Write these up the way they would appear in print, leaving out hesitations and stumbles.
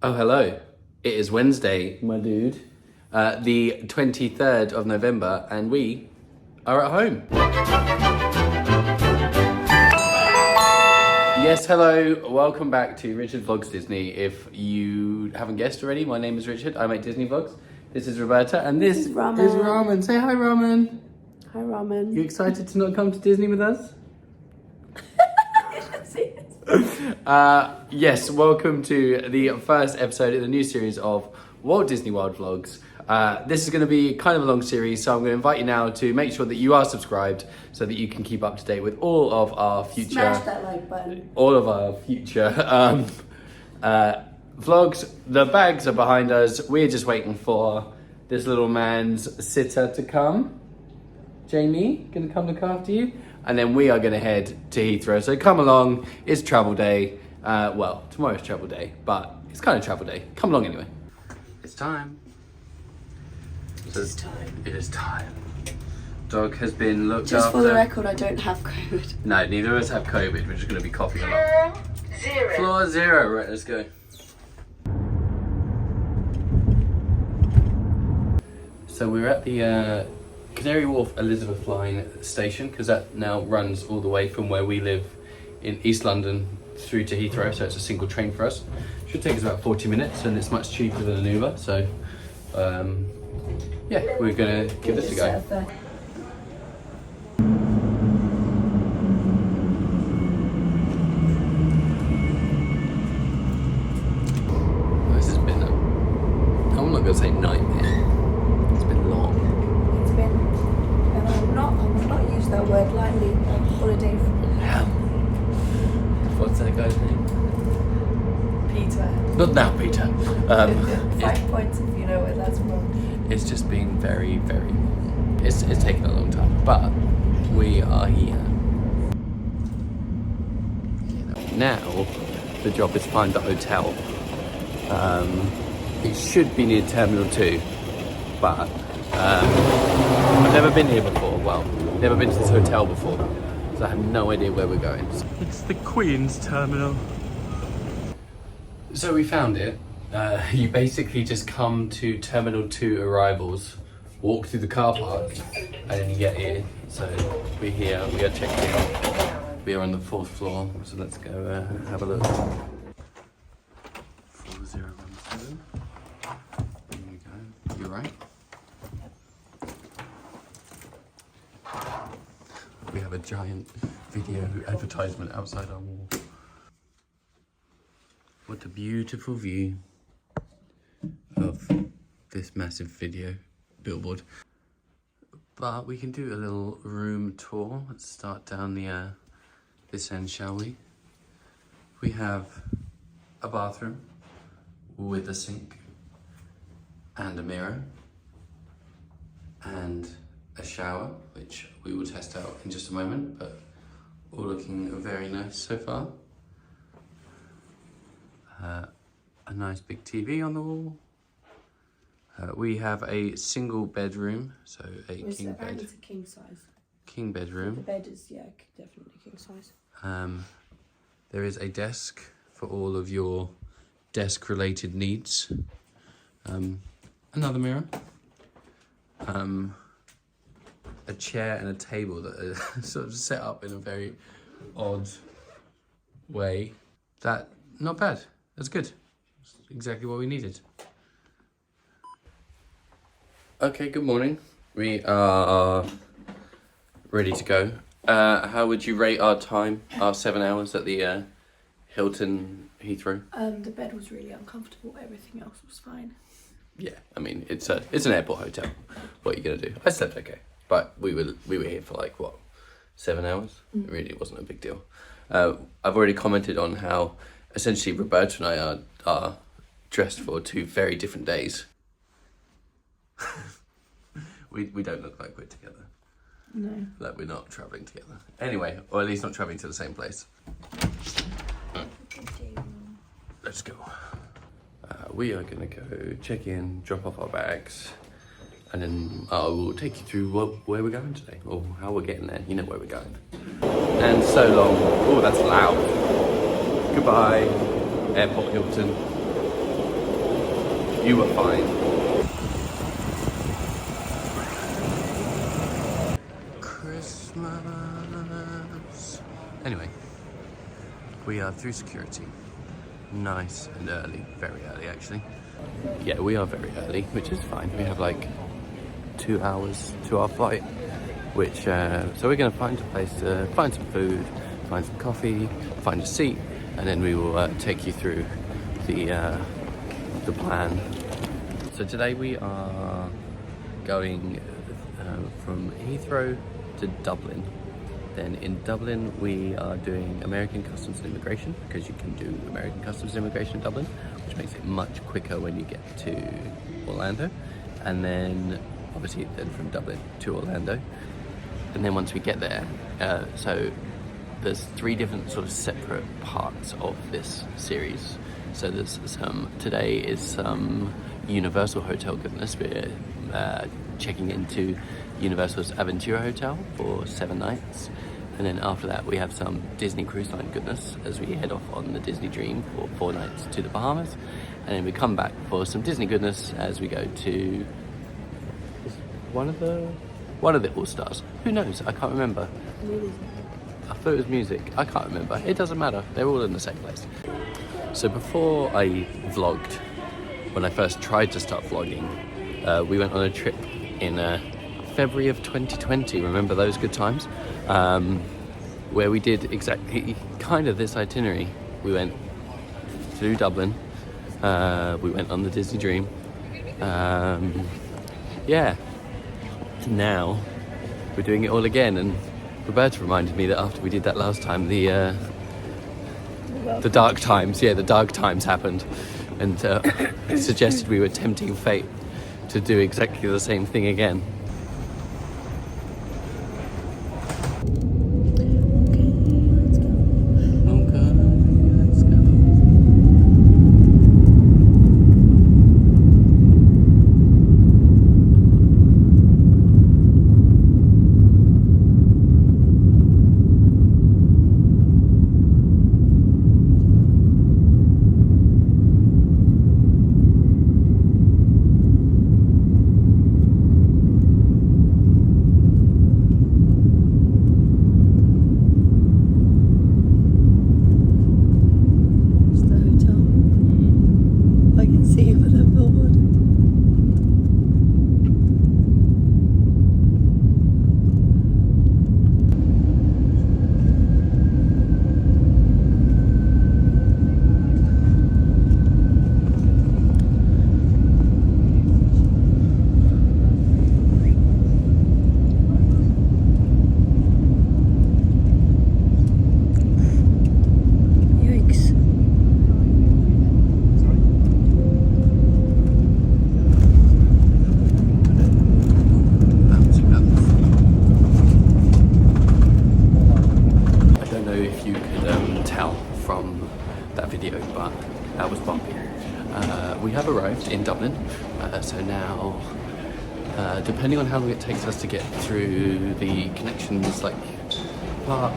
Oh, hello. It is Wednesday, my dude, the 23rd of November, and we are at home. Yes, hello. Welcome back to Richard Vlogs Disney. If you haven't guessed already, my name is Richard. I make Disney vlogs. This is Roberta, and this is Ramen. Say hi, Ramen. Hi, Ramen. You excited to not come to Disney with us? You should see it. Yes, welcome to the first episode in the new series of Walt Disney World Vlogs. This is going to be kind of a long series, so I'm going to invite you now to make sure that you are subscribed so that you can keep up to date with all of our future... Smash that like button. All of our future vlogs. The bags are behind us. We're just waiting for this little man's sitter to come. Jamie, going to come look after you. And then we are going to head to Heathrow. So come along, it's travel day. Well, tomorrow's travel day, but it's kind of travel day. Come along anyway. It's time. It is time. Dog has been looked Just after. for the record, I don't have COVID. No, neither of us have COVID. We're just going to be coughing a lot. Floor zero. Right, let's go. So we're at the Canary Wharf Elizabeth Line station, because that now runs all the way from where we live in East London through to Heathrow, so it's a single train for us. Should take us about 40 minutes and it's much cheaper than an Uber, so yeah, we're gonna give this a go. This has been I'm not gonna say nightmare. It's been long. It's been, and I will not use that word lightly, holiday from hell. What's that guy's name? Peter. Not now, Peter. 5 points if you know where that's from. It's just been very, very long. It's taken a long time, but we are here. Now, the job is to find the hotel. It should be near Terminal 2, but I've never been here before. Well, never been to this hotel before, so I have no idea where we're going. It's the Queen's Terminal. So we found it. You basically just come to Terminal 2 arrivals, walk through the car park, and then you get here. So we're here, we are checked in. We are on the 4th floor, so let's go have a look. 4017. There we go. You're right. We have a giant video advertisement outside our wall. What a beautiful view of this massive video billboard. But we can do a little room tour. Let's start down the this end, shall we? We have a bathroom with a sink and a mirror and a shower, which we will test out in just a moment, but all looking very nice so far. A nice big TV on the wall. We have a single bedroom, so a king bed. It's a king size. King bedroom. The bed is, yeah, definitely king size. There is a desk for all of your desk-related needs. Another mirror. A chair and a table that are sort of set up in a very odd way. Not bad. That's good. That's exactly what we needed. Okay, good morning. We are ready to go. How would you rate our time, our 7 hours at the Hilton Heathrow? The bed was really uncomfortable. Everything else was fine. Yeah, I mean it's an airport hotel. What are you gonna do? I slept okay, but we were here for like what, 7 hours? It really wasn't a big deal. I've already commented on how essentially Roberta and I are dressed for 2 very different days. we don't look like we're together. No. Like we're not travelling together. Anyway, or at least not travelling to the same place. Let's go. We are gonna go check in, drop off our bags, and then I will take you through where we're going today, or how we're getting there. You know where we're going. And so long. Oh, that's loud. Goodbye, Airport Hilton. You were fine. Christmas. Anyway, we are through security. Nice and early, very early actually. Yeah, we are very early, which is fine. We have like 2 hours to our flight, which so we're gonna find a place to find some food, find some coffee, find a seat, and then we will take you through the plan. So today we are going from Heathrow to Dublin. Then in Dublin we are doing American Customs and Immigration, because you can do American Customs and Immigration in Dublin, which makes it much quicker when you get to Orlando. And then obviously then from Dublin to Orlando. And then once we get there, so there's 3 different sort of separate parts of this series. So there's today is some Universal Hotel goodness. We're checking into Universals Aventura Hotel for 7 nights. And then after that we have some Disney Cruise Line goodness as we head off on the Disney Dream for 4 nights to the Bahamas. And then we come back for some Disney goodness as we go to one of the All Stars. Who knows? I can't remember. I thought it was music. I can't remember. It doesn't matter. They're all in the same place. So before I vlogged, when I first tried to start vlogging, we went on a trip in February of 2020. Remember those good times? Where we did exactly kind of this itinerary. We went through Dublin. We went on the Disney Dream. Yeah. Now we're doing it all again, and Roberta reminded me that after we did that last time, the dark times, the dark times happened, and suggested we were tempting fate to do exactly the same thing again. We have arrived in Dublin, so now, depending on how long it takes us to get through the connections part,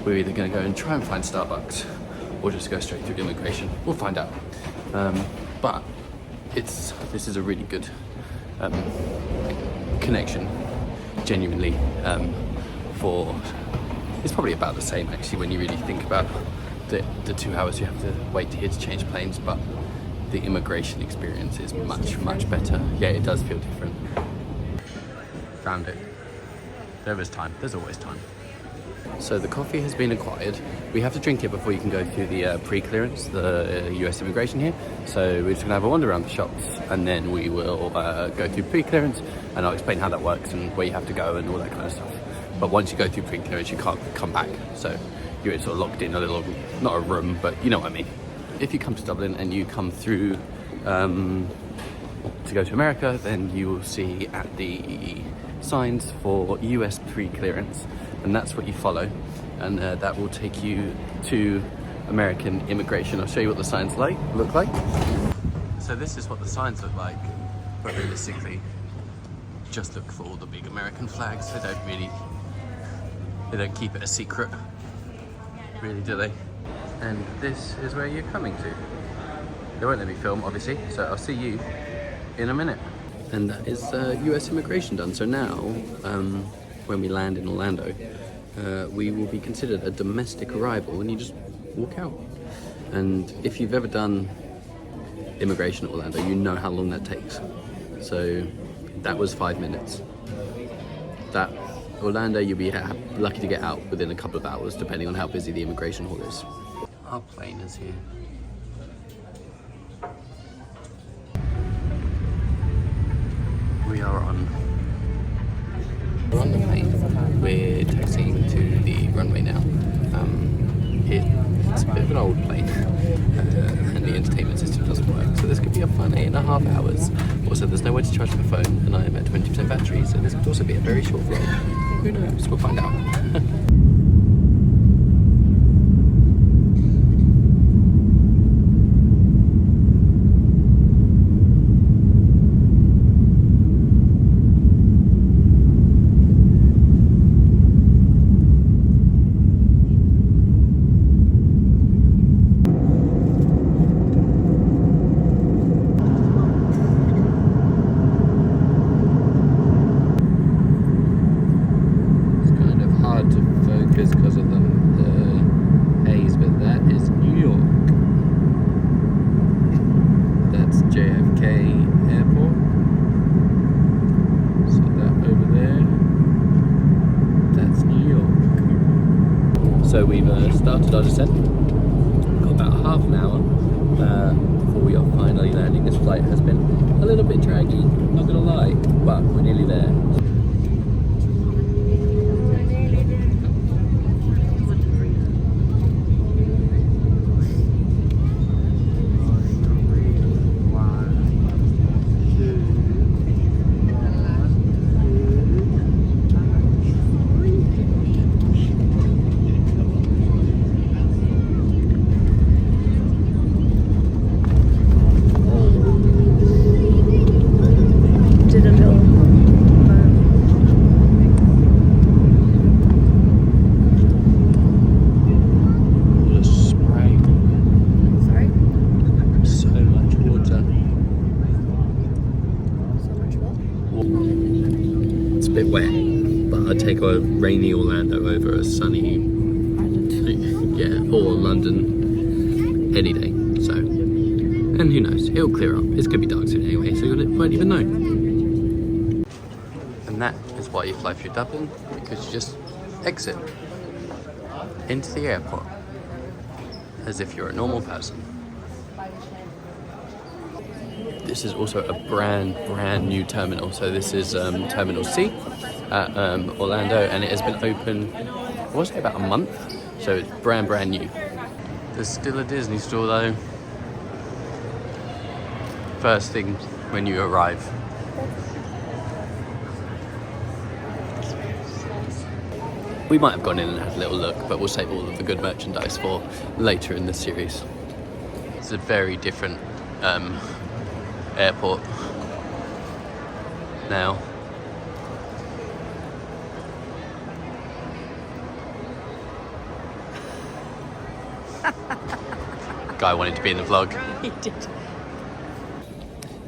we're either going to go and try and find Starbucks or just go straight through immigration. We'll find out. But this is a really good connection, genuinely. It's probably about the same actually when you really think about the 2 hours you have to wait here to change planes, but the immigration experience is much better. Yeah, it does feel different. Found it. There is time. There's always time. So the coffee has been acquired. We have to drink it before you can go through the pre-clearance, the US immigration here. So we're just gonna have a wander around the shops, and then we will go through pre-clearance, and I'll explain how that works and where you have to go and all that kind of stuff. But once you go through pre-clearance, you can't come back. So you're sort of locked in a little, not a room, but you know what I mean. If you come to Dublin and you come through to go to America, then you will see at the signs for US pre-clearance, and that's what you follow, and that will take you to American immigration. I'll show you what the signs look like. So this is what the signs look like, but realistically, just look for all the big American flags. They don't keep it a secret, really, do they? And this is where you're coming to. They won't let me film, obviously, so I'll see you in a minute. And that is US immigration done. So now, when we land in Orlando, we will be considered a domestic arrival and you just walk out. And if you've ever done immigration at Orlando, you know how long that takes. So that was 5 minutes. That Orlando, you'll be lucky to get out within a couple of hours, depending on how busy the immigration hall is. Our plane is here. We are on. We're on the plane. We're taxiing to the runway now. It's a bit of an old plane, and the entertainment system doesn't work. So this could be a fun 8.5 hours. Also, there's nowhere to charge my phone, and I am at 20% battery, so this could also be a very short vlog. Who knows? We'll find out. Because of the haze, but that is New York. That's JFK Airport. So that over there, that's New York. So we've started our descent. Got about half an hour before we are finally landing. This flight has been a little bit draggy, not gonna lie, but we're nearly there. It's a bit wet, but I'd take a rainy Orlando over a sunny, yeah, or London any day. So, and who knows, it'll clear up. It's gonna be dark soon anyway, so you won't even know. And that is why you fly through Dublin, because you just exit into the airport as if you're a normal person. This is also a brand new terminal. So this is Terminal C at Orlando, and it has been open, I want to say about a month. So it's brand new. There's still a Disney store though. First thing when you arrive. We might have gone in and had a little look, but we'll save all of the good merchandise for later in the series. It's a very different airport now. Guy wanted to be in the vlog. He did.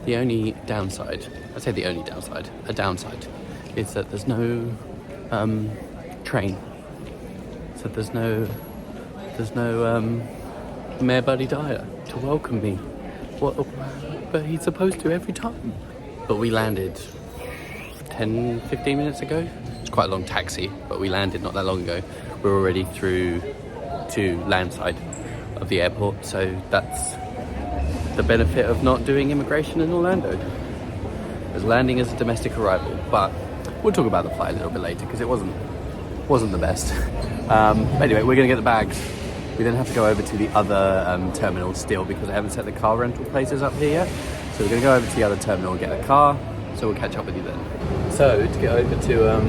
The only downside, I'd say the only downside, a downside, is that there's no train. So there's no Mayor Buddy Dyer to welcome me. What? But he's supposed to every time. But we landed 10-15 minutes ago. It's quite a long taxi, but we landed not that long ago. We're already through to landside of the airport, so that's the benefit of not doing immigration in Orlando. As landing as a domestic arrival, but we'll talk about the flight a little bit later because it wasn't the best. Anyway, we're gonna get the bags. We then have to go over to the other terminal still because I haven't set the car rental places up here yet. So we're gonna go over to the other terminal and get a car. So we'll catch up with you then. So to get over to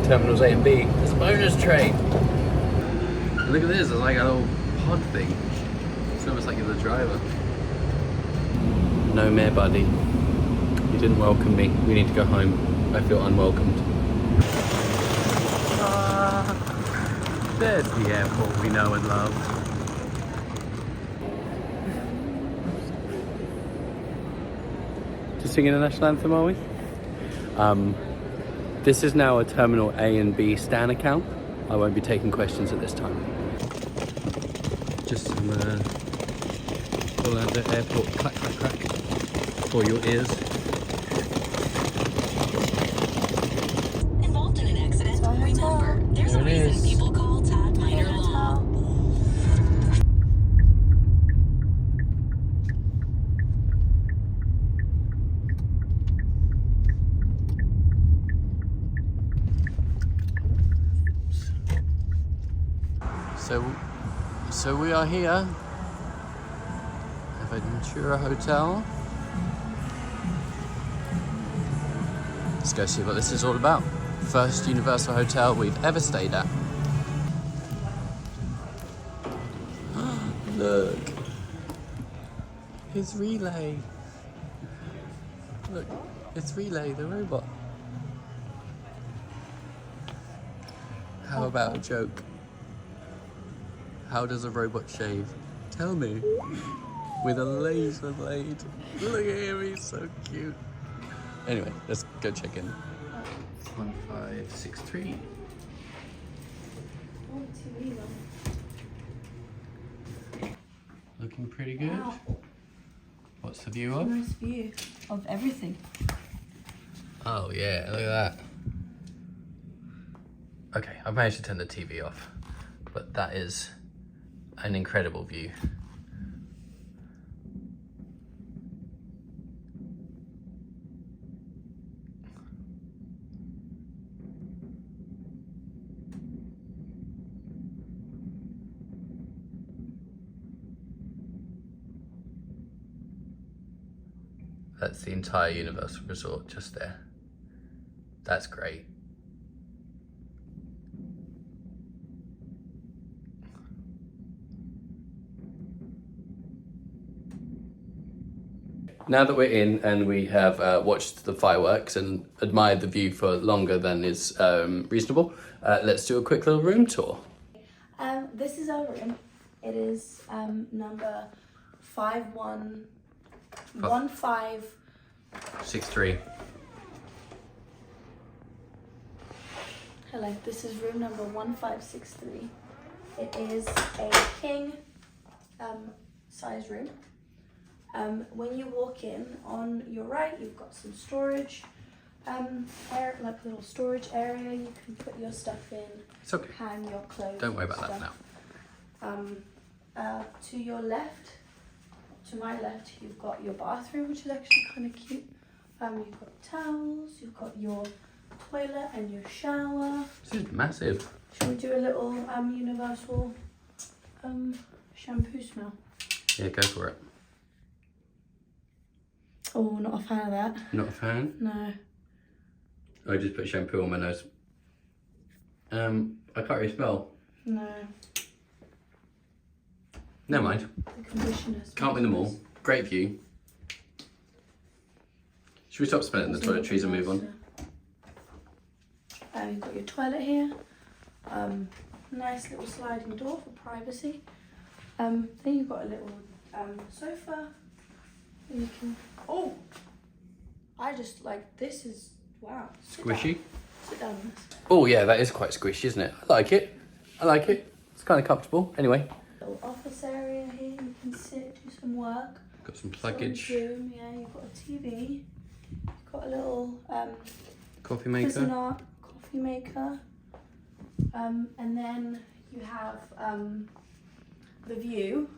terminals A and B, there's a bonus train. Look at this, it's like a little pod thing. It's almost like you're the driver. No Mayor Buddy. You didn't welcome me. We need to go home. I feel unwelcomed. There's the airport we know and love. to singing the national anthem, are we? This is now a Terminal A and B Stan account. I won't be taking questions at this time. Just some Orlando Airport clack clack clack for your ears. Involved in an accident, remember, there's a There it reason is. people call Todd minor law. So we are here, Aventura Hotel. Let's go see what this is all about. First Universal Hotel we've ever stayed at. Look, it's Relay. Look, it's Relay, the robot. How about a joke? How does a robot shave? Tell me. With a laser blade. Look at him, he's so cute. Anyway, let's go check in. 1563. Looking pretty good. Wow. What's the view of? Nice view of everything. Oh yeah, look at that. Okay, I've managed to turn the TV off, but that is an incredible view. That's the entire Universal Resort just there. That's great. Now that we're in and we have watched the fireworks and admired the view for longer than is reasonable, let's do a quick little room tour. This is our room. It is number 63. Hello, this is room number 1563. It is a king size room. When you walk in, on your right, you've got some storage, like a little storage area. You can put your stuff in, It's okay. hang your clothes. Don't worry about and that stuff. now. To your left, to my left, you've got your bathroom, which is actually kind of cute. You've got towels, you've got your toilet and your shower. This is massive. Should we do a little universal shampoo smell? Yeah, go for it. Oh, not a fan of that. Not a fan? No. I just put shampoo on my nose. I can't really smell. No. Never mind. The conditioner. Can't win them all. Great view. Should we stop smelling the toiletries and move on? You've got your toilet here. Nice little sliding door for privacy. Then you've got a little sofa. And you can. Oh! I just like this is wow. Squishy. Sit down on this. Oh yeah, that is quite squishy, isn't it? I like it. I like it. It's kind of comfortable. Anyway. Little office area here. You can sit, do some work. Got some Storage pluggage. room, yeah. You've got a TV. You've got a little Coffee maker. Cuisinart coffee maker. And then you have the view,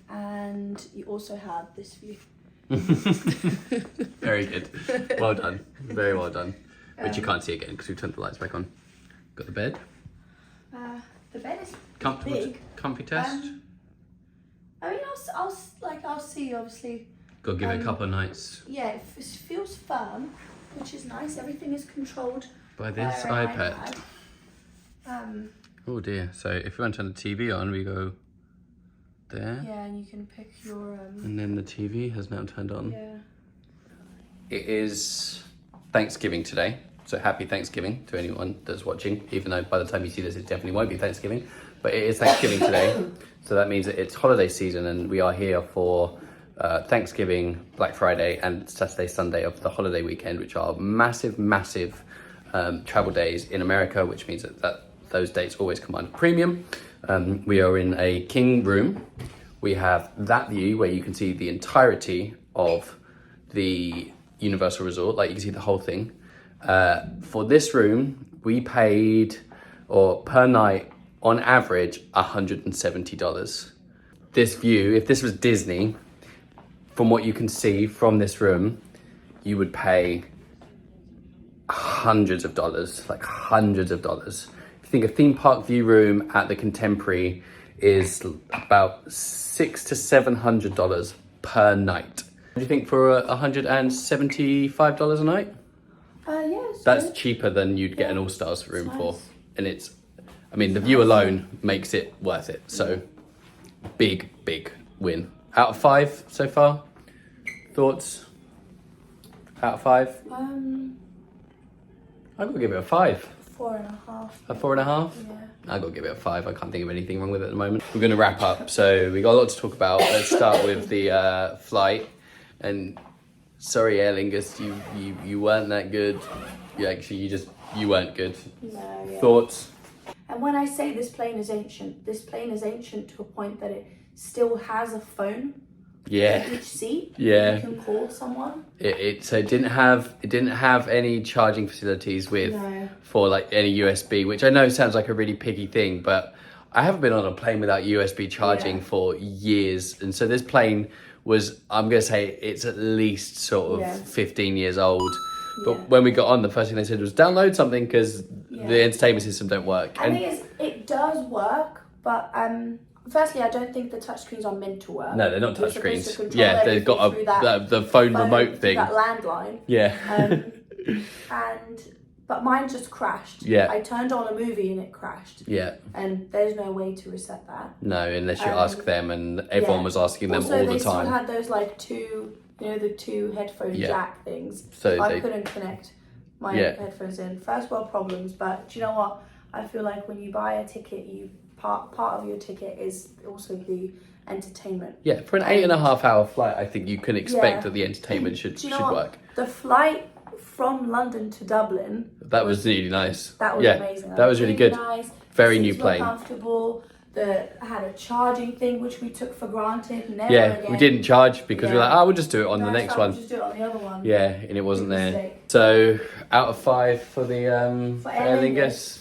and you also have this view. Very good. Well done. Very well done. Which you can't see again because we turned the lights back on. Got the bed. The bed is Comfortable. big. Comfy test. I mean, I'll see. Obviously, Got to give it a couple of nights. yeah, it feels firm, which is nice. Everything is controlled By this via an iPad. iPad. Oh dear. So if we want to turn the TV on, we go there. Yeah, and you can pick your And then the TV has now turned on. yeah. It is Thanksgiving today, so happy Thanksgiving to anyone that's watching, even though by the time you see this it definitely won't be Thanksgiving, but it is Thanksgiving today, so that means that it's holiday season and we are here for Thanksgiving, Black Friday, and Saturday, Sunday of the holiday weekend, which are massive, massive travel days in America, which means that those dates always command a premium. We are in a king room. We have that view where you can see the entirety of the Universal Resort, like you can see the whole thing. For this room, we paid, or per night, on average, $170. This view, if this was Disney, from what you can see from this room, you would pay hundreds of dollars, like hundreds of dollars. If you think a theme park view room at the Contemporary is about $600 to $700 per night. What do you think for $175 a night? Yeah. That's cheaper than you'd get an all-stars room nice. for. And it's, I mean, the view alone makes it worth it. So big, big win. Out of 5 so far? Thoughts? Out of 5? I'm gonna give it a 5. 4.5. A 4.5? Yeah. I gotta give it a 5. I can't think of anything wrong with it at the moment. We're gonna wrap up. So we got a lot to talk about. Let's start with the flight. And sorry, Aer Lingus, you weren't that good. You weren't good. No, yeah. Thoughts? And when I say this plane is ancient to a point that it still has a phone Yeah. in each seat. Yeah. You can call someone. So it didn't have any charging facilities for like any USB, which I know sounds like a really piggy thing, but I haven't been on a plane without USB charging for years. And so this plane was, I'm going to say it's at least sort of 15 years old. But when we got on, the first thing they said was download something because the entertainment system don't work. And the thing is, it does work, but firstly, I don't think the touchscens are meant to work. No, they're not You're supposed to touchscreens. control Yeah, they've got everything the phone remote thing. That landline. Yeah. But mine just crashed. Yeah. I turned on a movie and it crashed. Yeah. And there's no way to reset that. No, unless you ask them, and everyone was asking them also, all the they time. still had those like the two headphone jack things. So I couldn't connect my headphones in. First world problems, but do you know what? I feel like when you buy a ticket, part of your ticket is also the entertainment. Yeah, for an 8.5 hour flight, I think you can expect that the entertainment should work. The flight from London to Dublin. That was really nice. That was amazing. That was really good. Nice. Very new plane. Comfortable. Had a charging thing which we took for granted. Never again. We didn't charge because we were like, we'll just do it on the next one. We'll just do it on the other one. Yeah, and it wasn't there. So out of 5 for the for Aer Lingus.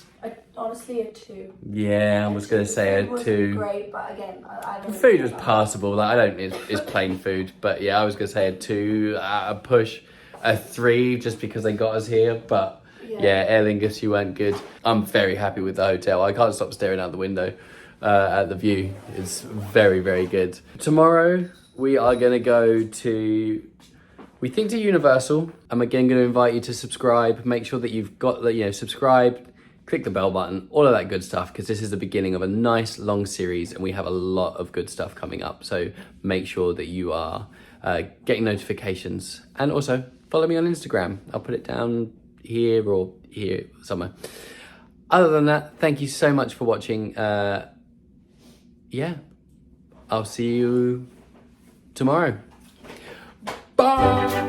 Honestly, a 2. Yeah, I was gonna say a 2. Great, but again, I don't. The food was passable. Like it's plain food, but yeah, I was gonna say a 2. A push, a 3, just because they got us here. But yeah, Aer Lingus, you weren't good. I'm very happy with the hotel. I can't stop staring out the window at the view. It's very, very good. Tomorrow we are gonna go to. We think to Universal. I'm again going to invite you to subscribe. Make sure that you've got subscribed. Click the bell button, all of that good stuff, because this is the beginning of a nice long series and we have a lot of good stuff coming up. So make sure that you are getting notifications, and also follow me on Instagram. I'll put it down here or here somewhere. Other than that, thank you so much for watching. I'll see you tomorrow. Bye.